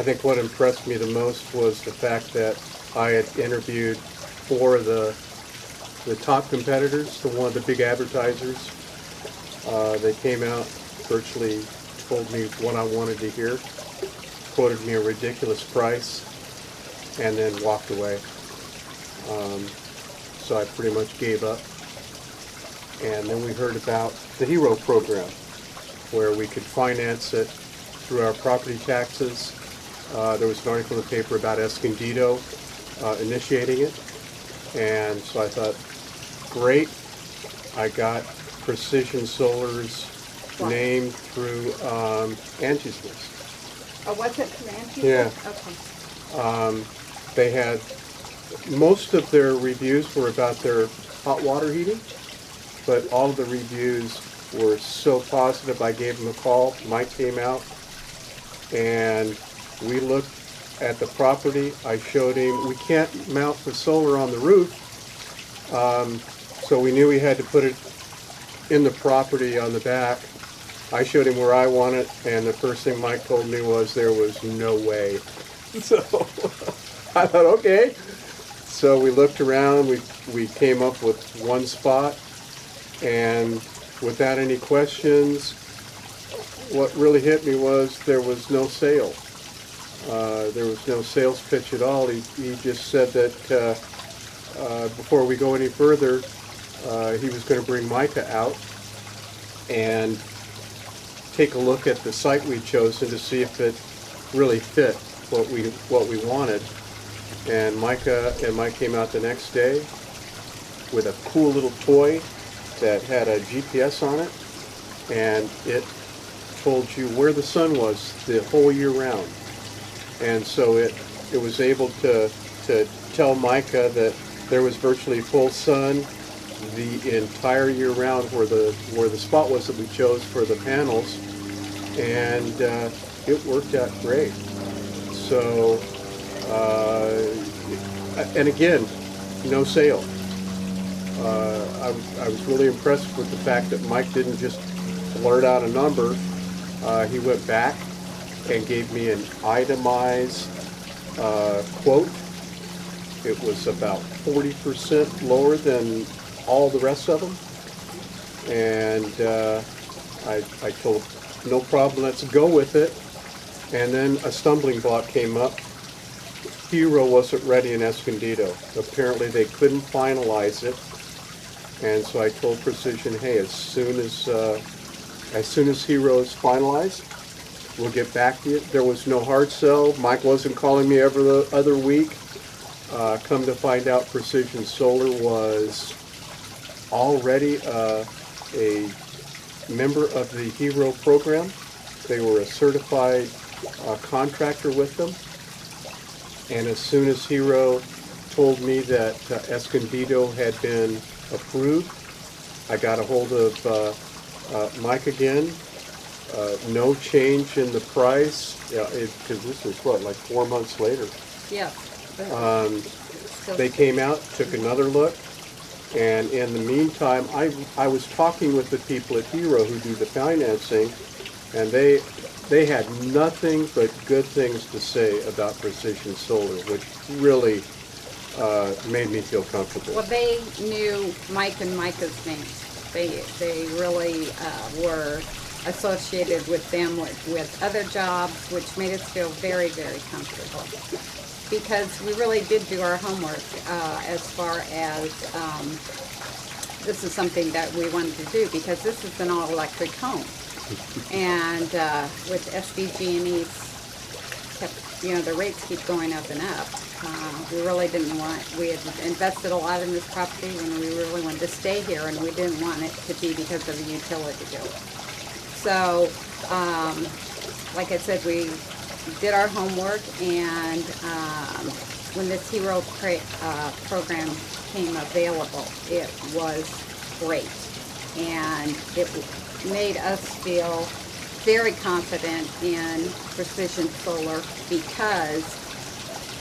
think what impressed me the most was the fact that I had interviewed four of the top competitors, one of the big advertisers. They came out, virtually told me what I wanted to hear, quoted me a ridiculous price, and then walked away. So I pretty much gave up. And then we heard about the HERO program, where we could finance it through our property taxes. There was an article in the paper about Escondido initiating it. And so I thought, great, I got Precision Solar's name through Angie's List. Oh, was it from Angie's Yeah. List? Okay. They had, most of their reviews were about their hot water heating, but all of the reviews were so positive. I gave them a call. Mike came out, and we looked at the property. I showed him, we can't mount the solar on the roof, so we knew we had to put it in the property on the back. I showed him where I want it, and the first thing Mike told me was there was no way. So I thought, okay. So we looked around, we came up with one spot, and without any questions, what really hit me was there was no sale. There was no sales pitch at all. He just said that before we go any further, he was going to bring Micah out and take a look at the site we'd chosen to see if it really fit what we wanted. And Micah and Mike came out the next day with a cool little toy that had a GPS on it, and it told you where the sun was the whole year round. And so it was able to tell Micah that there was virtually full sun the entire year round where the spot was that we chose for the panels, and it worked out great. So and again, no sale. I was really impressed with the fact that Mike didn't just blurt out a number. He went back and gave me an itemized quote. It was about 40% lower than all the rest of them. And I told him, no problem, let's go with it. And then a stumbling block came up. HERO wasn't ready in Escondido. Apparently they couldn't finalize it. And so I told Precision, hey, as soon as HERO is finalized, we'll get back to you. There was no hard sell. Mike wasn't calling me every other week. Come to find out, Precision Solar was already a member of the HERO program. They were a certified contractor with them. And as soon as HERO told me that Escondido had been approved, I got a hold of Mike again. No change in the price, because this was what, like 4 months later. Yeah. They came out, took another look, and in the meantime, I was talking with the people at HERO who do the financing, and they had nothing but good things to say about Precision Solar, which really made me feel comfortable. Well, they knew Mike and Micah's names. They really were associated with them with other jobs, which made us feel very, very comfortable. Because we really did do our homework as far as this is something that we wanted to do, because this is an all-electric home. And with SDG&E's, the rates keep going up and up. We really didn't want, we had invested a lot in this property when we really wanted to stay here, and we didn't want it to be because of the utility bill. So, like I said, we did our homework, and when this HERO program came available, it was great. And it made us feel very confident in Precision Solar, because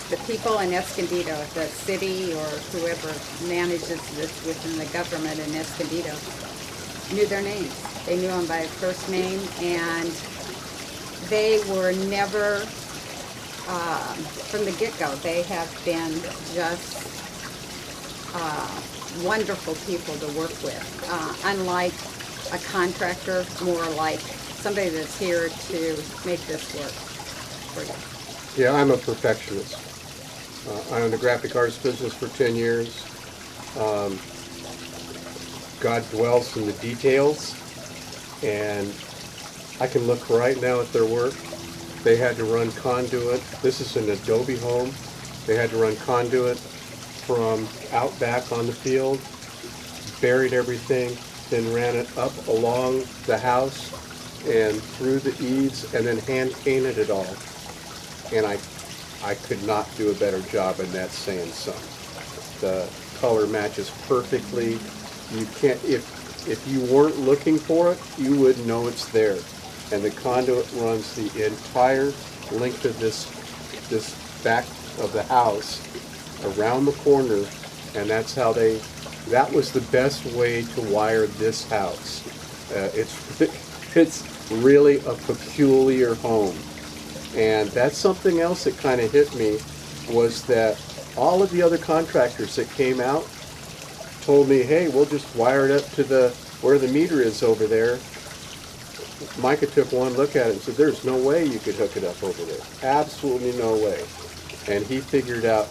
the people in Escondido, the city or whoever manages this within the government in Escondido, knew their names. They knew them by first name, and they were never from the get-go, they have been just wonderful people to work with. Unlike a contractor, more like somebody that's here to make this work for you. Yeah, I'm a perfectionist. I owned a graphic arts business for 10 years. God dwells in the details, and I can look right now at their work. They had to run conduit. This is an Adobe home. They had to run conduit from out back on the field, buried everything, then ran it up along the house and through the eaves, and then hand painted it all. And I could not do a better job in that sand sun. The color matches perfectly. You can't, if you weren't looking for it, you wouldn't know it's there. And the conduit runs the entire length of this back of the house around the corner, and that's how that was the best way to wire this house. It's really a peculiar home. And that's something else that kind of hit me, was that all of the other contractors that came out told me, hey, we'll just wire it up to where the meter is over there. Micah took one look at it and said, there's no way you could hook it up over there. Absolutely no way. And he figured out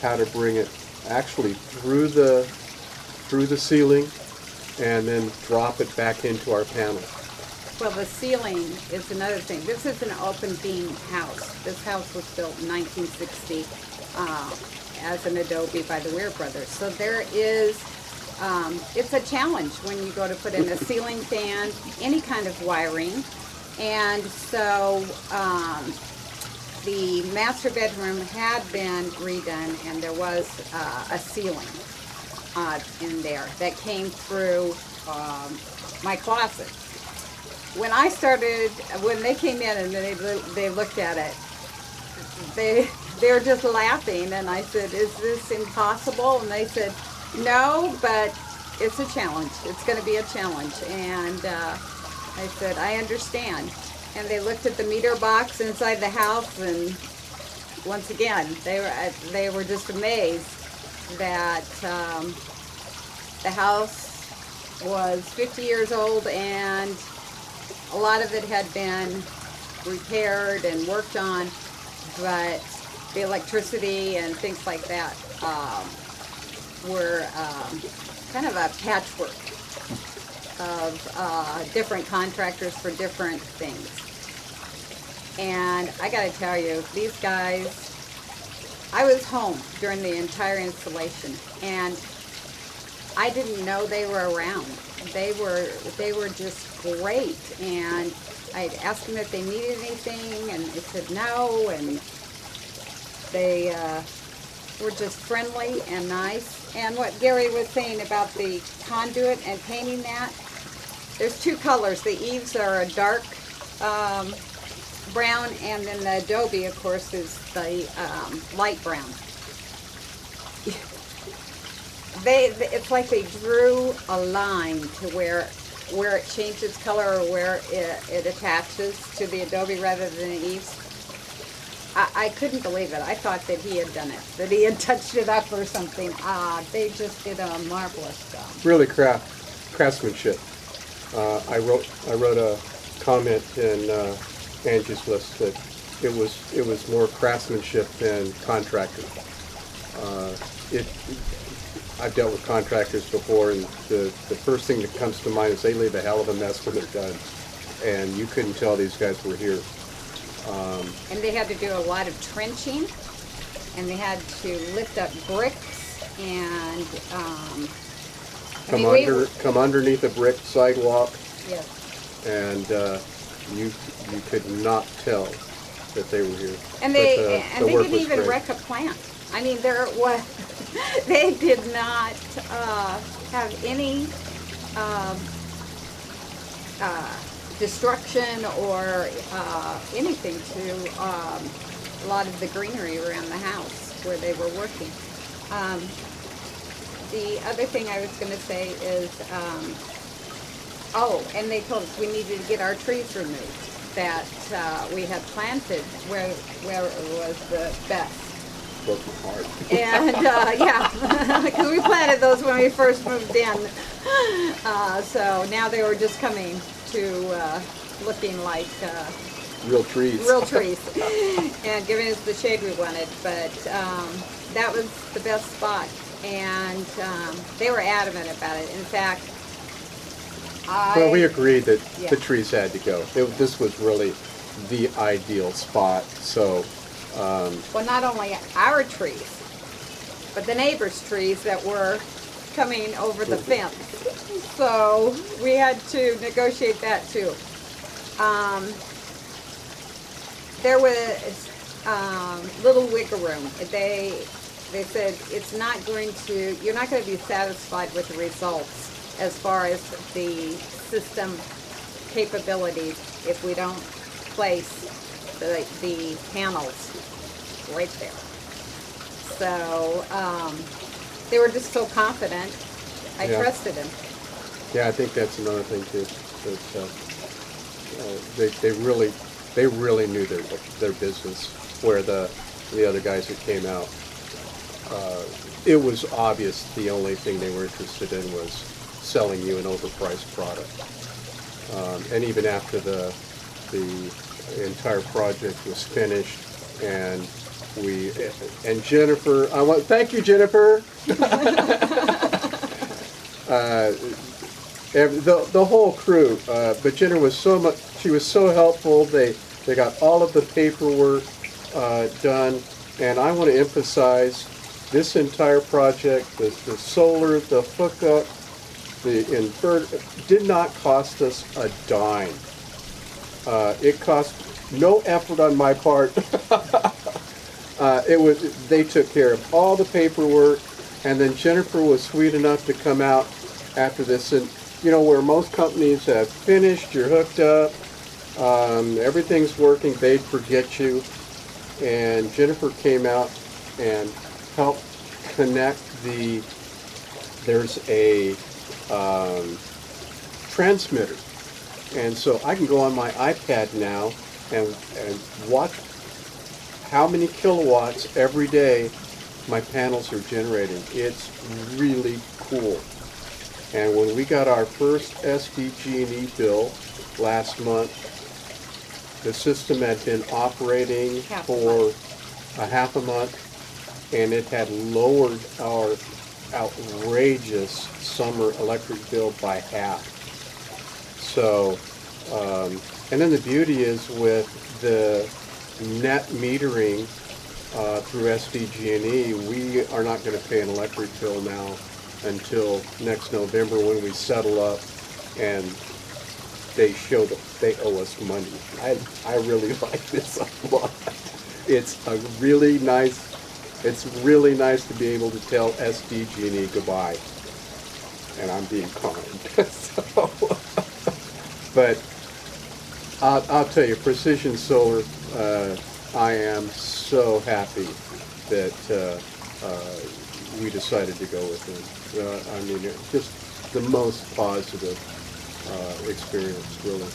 how to bring it actually through the ceiling and then drop it back into our panel. Well, the ceiling is another thing. This is an open beam house. This house was built in 1960 as an Adobe by the Weir brothers. So there is, it's a challenge when you go to put in a ceiling fan, any kind of wiring. And so the master bedroom had been redone, and there was a ceiling in there that came through my closet. When I started, when they came in and they looked at it, they were just laughing, and I said, is this impossible? And they said, no, but it's a challenge. It's going to be a challenge. And I said, I understand. And they looked at the meter box inside the house, and once again, they were just amazed that the house was 50 years old, and a lot of it had been repaired and worked on, but the electricity and things like that were kind of a patchwork of different contractors for different things. And I gotta tell you, these guys, I was home during the entire installation, and I didn't know they were around. They were just great, and I asked them if they needed anything, and they said no, and they were just friendly and nice. And what Gary was saying about the conduit and painting that, there's two colors. The eaves are a dark brown, and then the Adobe, of course, is the light brown. It's like they drew a line to where it changes color, or where it attaches to the Adobe rather than the eaves. I couldn't believe it. I thought that he had done it, that he had touched it up or something. They just did a marvelous job. Really craftsmanship. I wrote a comment in Angie's list that it was more craftsmanship than contractor. I've dealt with contractors before, and the first thing that comes to mind is they leave a hell of a mess when they're done. And you couldn't tell these guys were here. And they had to do a lot of trenching, and they had to lift up bricks, and come underneath a brick sidewalk. Yes. And you could not tell that they were here. And they didn't even wreck a plant. I mean, they did not have any destruction or anything to a lot of the greenery around the house where they were working. The other thing I was going to say is, and they told us we needed to get our trees removed. that we had planted where it was the best. Broke my heart. And yeah, because we planted those when we first moved in. So now they were just coming to looking like Real trees. real trees and giving us the shade we wanted. But that was the best spot. And they were adamant about it. In fact, Well, we agreed that Yeah. the trees had to go. This was really the ideal spot. So, well, not only our trees, but the neighbors' trees that were coming over the fence. So we had to negotiate that too. There was little wiggle room. They said it's not going to, you're not going to be satisfied with the results as far as the system capabilities if we don't place the panels right there. So they were just so confident. I Yeah. trusted them. yeah, I think that's another thing too. That they really knew their business. Where the other guys that came out, it was obvious the only thing they were interested in was selling you an overpriced product. And even after the entire project was finished, and Jennifer, thank you, Jennifer. The whole crew, but Jennifer was she was so helpful. They got all of the paperwork done, and I want to emphasize this entire project, the solar, the hookup, the inverter, did not cost us a dime. It cost no effort on my part. They took care of all the paperwork, and then Jennifer was sweet enough to come out after this, and where most companies have finished, you're hooked up, everything's working, they'd forget you, and Jennifer came out and helped connect there's a transmitter, and so I can go on my iPad now and watch how many kilowatts every day my panels are generating. It's really cool. And when we got our first SDG&E bill last month, the system had been operating for a half a month, and it had lowered our outrageous summer electric bill by half. So, and then the beauty is with the net metering through SDG&E, we are not going to pay an electric bill now until next November when we settle up, and they show that they owe us money. I really like this a lot. It's really nice to be able to tell SDG&E goodbye, and I'm being kind. So, but I'll tell you, Precision Solar, I am so happy that we decided to go with them. I mean, just the most positive experience, really.